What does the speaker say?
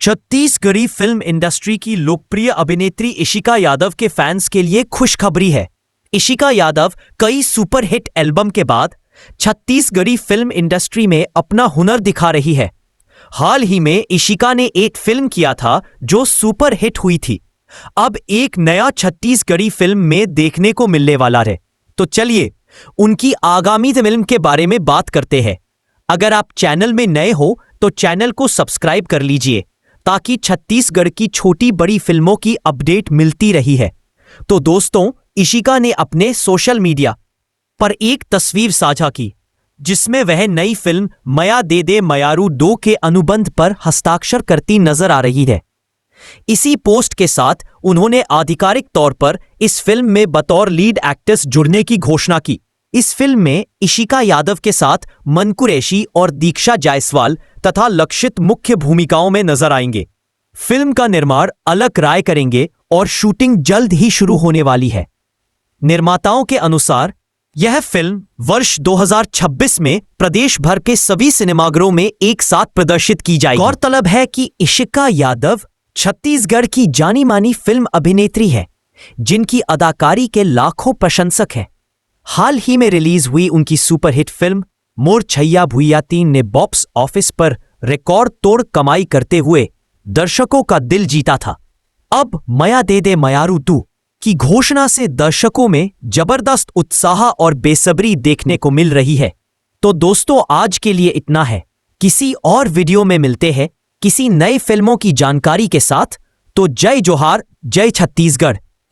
Chhattisgarhi film industry की लोकप्रिय अभिनेत्री इशिका यादव के फैंस के लिए खुशखबरी है। इशिका यादव कई सुपरहिट एल्बम के बाद छत्तीसगढ़ी फिल्म इंडस्ट्री में अपना हुनर दिखा रही है। हाल ही में इशिका ने एक फिल्म किया था जो सुपरहिट हुई थी। अब एक नया छत्तीसगढ़ी फिल्म में देखने को मिलने वाला है। तो चलिए उनकी आगामी फिल्म के बारे में बात करते हैं। अगर आप चैनल में नए हो तो चैनल को सब्सक्राइब कर लीजिए ताकि छत्तीसगढ़ की छोटी बड़ी फिल्मों की अपडेट मिलती रही है। तो दोस्तों, इशिका ने अपने सोशल मीडिया पर एक तस्वीर साझा की जिसमें वह नई फिल्म मया दे दे मयारू 2 के अनुबंध पर हस्ताक्षर करती नजर आ रही है। इसी पोस्ट के साथ उन्होंने आधिकारिक तौर पर इस फिल्म में बतौर लीड एक्ट्रेस जुड़ने की घोषणा की। इस फिल्म में इशिका यादव के साथ मन कुरैशी और दीक्षा जायसवाल तथा लक्षित मुख्य भूमिकाओं में नजर आएंगे। फिल्म का निर्माण अलक राय करेंगे और शूटिंग जल्द ही शुरू होने वाली है। निर्माताओं के अनुसार यह फिल्म वर्ष 2026 में प्रदेश भर के सभी सिनेमाघरों में एक साथ प्रदर्शित की जाएगी। गौरतलब है कि इशिका यादव छत्तीसगढ़ की जानी मानी फिल्म अभिनेत्री है जिनकी अदाकारी के लाखों प्रशंसक हैं। हाल ही में रिलीज हुई उनकी सुपरहिट फिल्म मोर छैया भुइया 3 ने बॉक्स ऑफिस पर रिकॉर्ड तोड़ कमाई करते हुए दर्शकों का दिल जीता था। अब मया दे दे मयारू 2 की घोषणा से दर्शकों में जबरदस्त उत्साह और बेसब्री देखने को मिल रही है। तो दोस्तों, आज के लिए इतना है। किसी और वीडियो में मिलते हैं किसी नए फिल्मों की जानकारी के साथ। तो जय जोहार, जय छत्तीसगढ़।